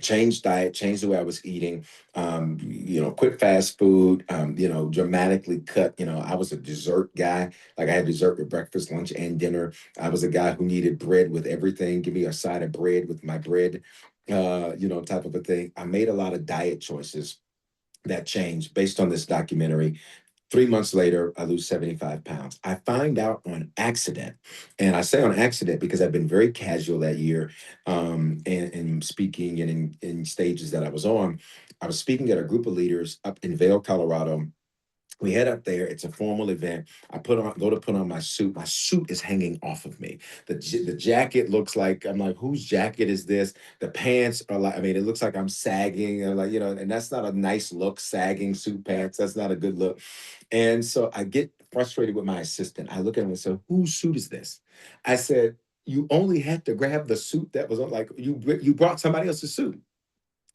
changed diet, changed the way I was eating, quit fast food, dramatically cut. I was a dessert guy. Like, I had dessert with breakfast, lunch, and dinner. I was a guy who needed bread with everything. Give me a side of bread with my bread, type of a thing. I made a lot of diet choices that changed based on this documentary. 3 months later, I lose 75 pounds. I find out on accident. And I say on accident because I've been very casual that year, and speaking and in stages that I was on. I was speaking at a group of leaders up in Vail, Colorado. We head up there. It's a formal event. Go to put on my suit. My suit is hanging off of me. The jacket looks like, I'm like, whose jacket is this? The pants are like, I mean, it looks like I'm sagging, and like, and that's not a nice look. Sagging suit pants. That's not a good look. And so I get frustrated with my assistant. I look at him and say, whose suit is this? I said, you only had to grab the suit that was on. Like, you brought somebody else's suit.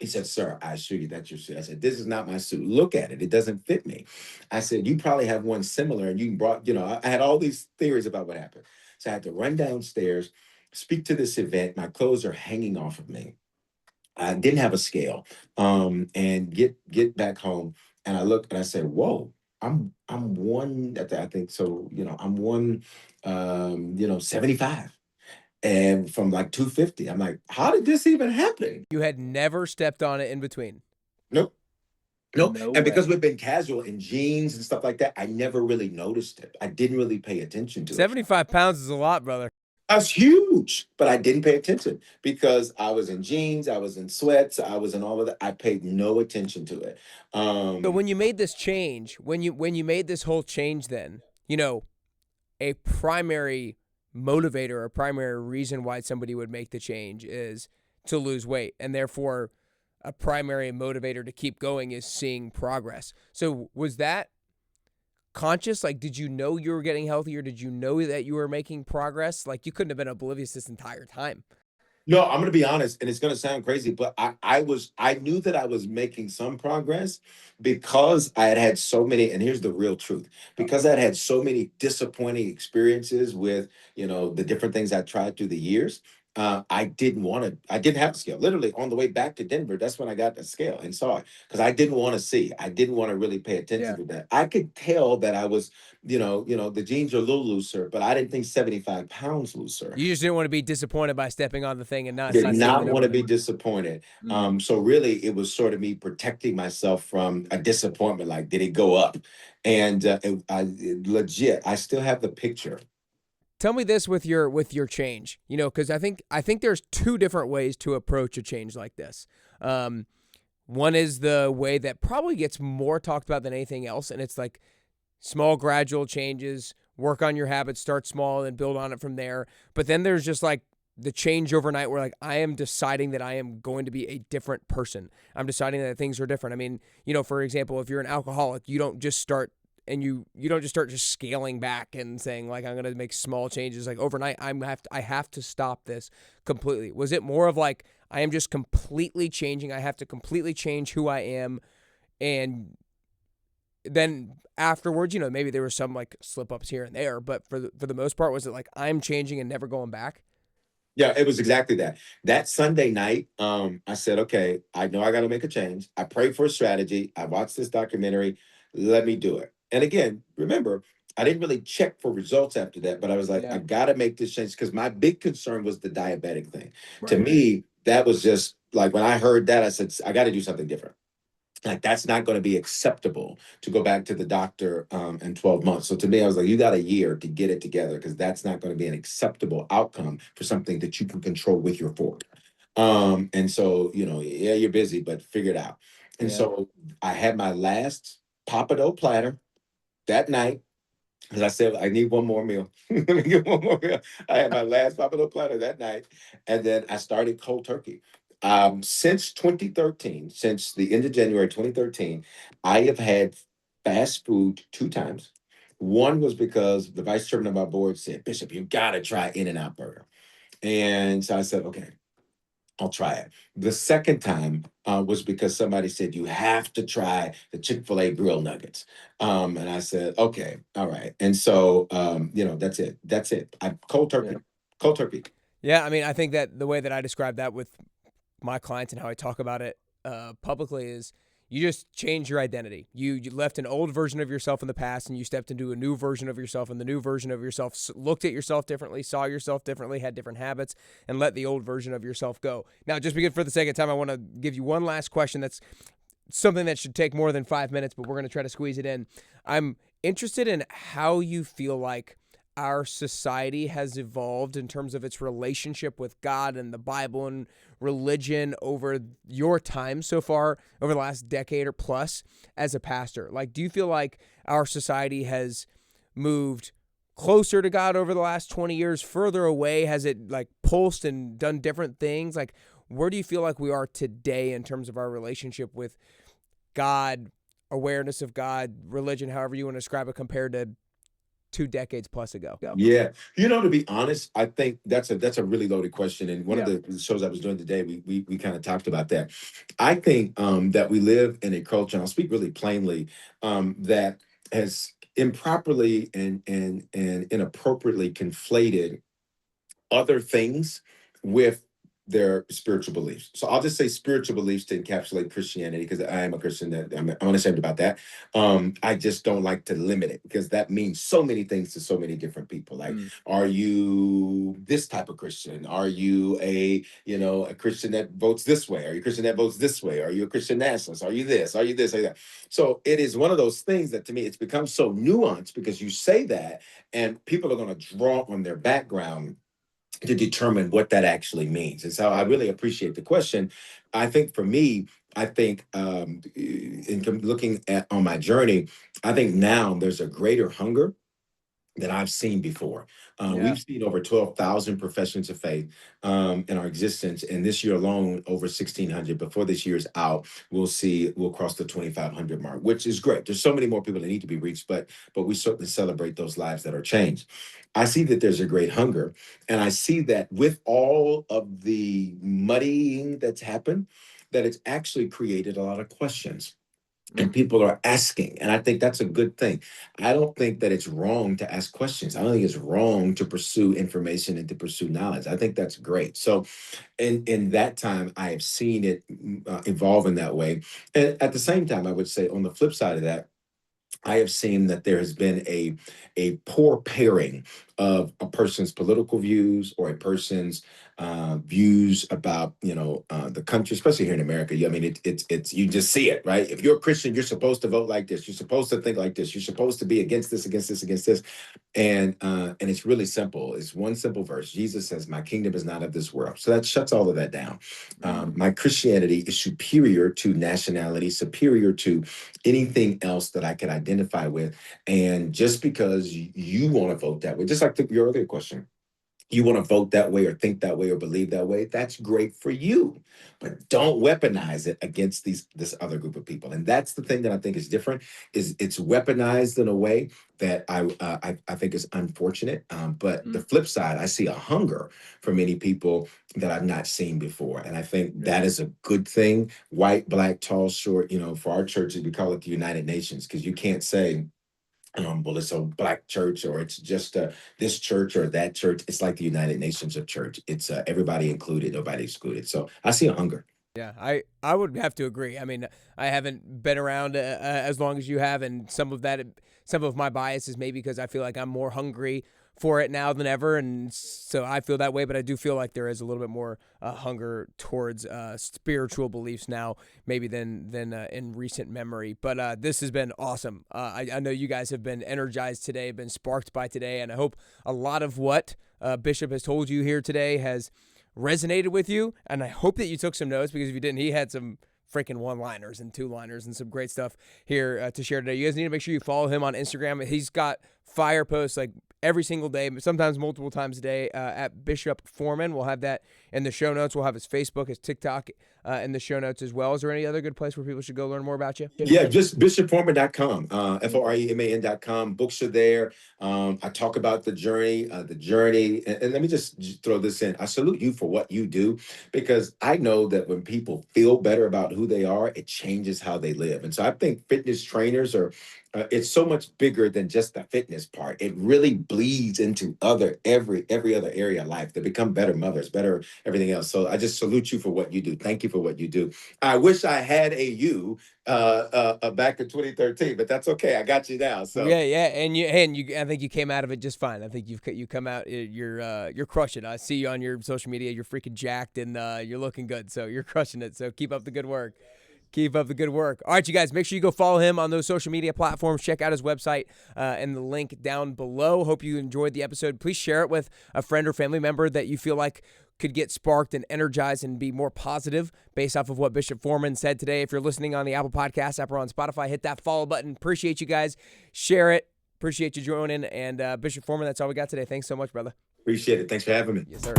He said, "Sir, I assure you that's your suit." I said, "This is not my suit. Look at it. It doesn't fit me." I said, "You probably have one similar, and you brought, I had all these theories about what happened." So I had to run downstairs, speak to this event. My clothes are hanging off of me. I didn't have a scale, and get back home, and I looked and I said, "Whoa, I'm one." I think so. I'm one, 75, and from like 250. I'm like, how did this even happen? You had never stepped on it in between. Nope. Nope. No And because way. we've been casual in jeans and stuff like that, I never really noticed it. I didn't really pay attention to it. 75 pounds is a lot, brother. That's huge, but I didn't pay attention because I was in jeans, I was in sweats, I was in all of that. I paid no attention to it. So Um, when you made this change, when you made this whole change, then a primary motivator, a primary reason why somebody would make the change is to lose weight, and therefore a primary motivator to keep going is seeing progress. So was that conscious? Like, did you know you were getting healthier? Did you know that you were making progress? Like, you couldn't have been oblivious this entire time. No, I'm gonna be honest, and it's gonna sound crazy, but I knew that I was making some progress because I had had so many, and here's the real truth, because I'd had so many disappointing experiences with, the different things I tried through the years. I didn't have a scale. Literally on the way back to Denver, that's when I got the scale and saw it because I didn't want to see. I didn't want to really pay attention Yeah. to that. I could tell that I was, the jeans are a little looser, but I didn't think 75 pounds looser. You just didn't want to be disappointed by stepping on the thing and not Did seeing the not want number to be there. disappointed. Mm. So really, it was sort of me protecting myself from a disappointment. Like, did it go up? And legit, I still have the picture. Tell me this with your change, because I think there's two different ways to approach a change like this. One is the way that probably gets more talked about than anything else, and it's like small gradual changes, work on your habits, start small and build on it from there. But then there's just like the change overnight where like I am deciding that I am going to be a different person. I'm deciding that things are different. I mean, for example, if you're an alcoholic, you don't just start and you don't just start just scaling back and saying like I'm going to make small changes like overnight. I have to stop this completely. Was it more of like I am just completely changing. I have to completely change who I am, and then afterwards, maybe there were some like slip ups here and there, but for the most part, was it like I'm changing and never going back? Yeah, it was exactly that. That Sunday night, I said, okay, I know I got to make a change. I prayed for a strategy. I watched this documentary. Let me do it. And again, remember, I didn't really check for results after that, but I was like, I Yeah. got to make this change because my big concern was the diabetic thing. To Right. me, that was just like when I heard that, I said, I got to do something different. Like that's not going to be acceptable to go back to the doctor in 12 months. So to me, I was like, you got a year to get it together because that's not going to be an acceptable outcome for something that you can control with your fork. And so, yeah, you're busy, but figure it out. And Yeah. so I had my last Papado platter that night. As I said, I need one more meal. Let me get one more meal. I had my last Papado platter that night, and then I started cold turkey. Since 2013, since the end of January 2013, I have had fast food two times. One was because the vice chairman of my board said, Bishop, you got to try In-N-Out Burger. And so I said, okay, I'll try it. The second time was because somebody said you have to try the Chick-fil-A grill nuggets. And I said, okay, all right. And so that's it. That's it. I cold turkey. Yeah. Cold turkey. Yeah. I mean, I think that the way that I describe that with my clients and how I talk about it publicly is you just change your identity. You left an old version of yourself in the past and you stepped into a new version of yourself, and the new version of yourself looked at yourself differently, saw yourself differently, had different habits, and let the old version of yourself go. Now, just because for the sake of time, I want to give you one last question that's something that should take more than 5 minutes, but we're going to try to squeeze it in. I'm interested in how you feel like our society has evolved in terms of its relationship with God and the Bible and religion over your time so far, over the last decade or plus as a pastor. Like, do you feel like our society has moved closer to God over the last 20 years, further away? Has it like pulsed and done different things? Like, where do you feel like we are today in terms of our relationship with God, awareness of God, religion, however you want to describe it, compared to 2 decades plus ago. Yeah. To be honest, I think that's a really loaded question. And one of the shows I was doing today, we kind of talked about that. I think that we live in a culture, and I'll speak really plainly, that has improperly and inappropriately conflated other things with their spiritual beliefs. So I'll just say spiritual beliefs to encapsulate Christianity, because I am a Christian. That I'm unashamed about that. I just don't like to limit it, because that means so many things to so many different people. Like, are you this type of Christian? Are you a Christian that votes this way? Are you a Christian that votes this way? Are you a Christian nationalist? Are you this? Are you this? Are you that? So it is one of those things that, to me, it's become so nuanced, because you say that and people are going to draw on their background to determine what that actually means. And so I really appreciate the question. I think for me, looking at on my journey, I think now there's a greater hunger that I've seen before. We've seen over 12,000 professions of faith in our existence. And this year alone, over 1,600. Before this year's out, we'll cross the 2,500 mark, which is great. There's so many more people that need to be reached, but we certainly celebrate those lives that are changed. I see that there's a great hunger. And I see that with all of the muddying that's happened, that it's actually created a lot of questions. And people are asking. And I think that's a good thing. I don't think that it's wrong to ask questions. I don't think it's wrong to pursue information and to pursue knowledge. I think that's great. So in that time, I have seen it evolve in that way. And at the same time, I would say on the flip side of that, I have seen that there has been a poor pairing of a person's political views or a person's views about the country, especially here in America. I mean, it's you just see it, right? If you're a Christian, you're supposed to vote like this. You're supposed to think like this. You're supposed to be against this, against this, against this. And it's really simple. It's one simple verse. Jesus says, "My kingdom is not of this world." So that shuts all of that down. My Christianity is superior to nationality, superior to anything else that I can identify with. And just because you want to vote that way, just like your earlier question, you want to vote that way or think that way or believe that way, that's great for you. But don't weaponize it against this other group of people. And that's the thing that I think is different, is it's weaponized in a way that I think is unfortunate. But the flip side, I see a hunger for many people that I've not seen before. And I think that is a good thing. White, black, tall, short, for our churches, we call it the United Nations, because you can't say, well, it's a black church, or it's just this church or that church. It's like the United Nations of church. It's everybody included, nobody excluded. So I see a hunger. Yeah, I would have to agree. I mean, I haven't been around as long as you have, and some of my bias is maybe because I feel like I'm more hungry for it now than ever, and so I feel that way. But I do feel like there is a little bit more hunger towards spiritual beliefs now, maybe than in recent memory. But this has been awesome. I know you guys have been energized today, been sparked by today, and I hope a lot of what Bishop has told you here today has resonated with you, and I hope that you took some notes, because if you didn't, he had some freaking one-liners and two-liners and some great stuff here to share today. You guys need to make sure you follow him on Instagram. He's got fire posts like every single day, sometimes multiple times a day, at Bishop Foreman. We'll have that in the show notes. We'll have his Facebook, his TikTok in the show notes as well. Is there any other good place where people should go learn more about you? Yeah, just bishopforeman.com, FOREMAN.com. Books are there. I talk about the journey. And let me just throw this in. I salute you for what you do, because I know that when people feel better about who they are, it changes how they live. And so I think fitness trainers it's so much bigger than just the fitness part. It really bleeds into every other area of life. They become better mothers, better everything else. So I just salute you for what you do. Thank you for what you do. I wish I had a you back in 2013, but that's okay. I got you now. So yeah, and you, I think you came out of it just fine. I think you come out, you're crushing. I see you on your social media. You're freaking jacked, and you're looking good. So you're crushing it. So keep up the good work. Keep up the good work. All right, you guys, make sure you go follow him on those social media platforms. Check out his website and the link down below. Hope you enjoyed the episode. Please share it with a friend or family member that you feel like could get sparked and energized and be more positive based off of what Bishop Foreman said today. If you're listening on the Apple Podcast app or on Spotify, hit that follow button. Appreciate you guys. Share it. Appreciate you joining. And Bishop Foreman, that's all we got today. Thanks so much, brother. Appreciate it. Thanks for having me. Yes, sir.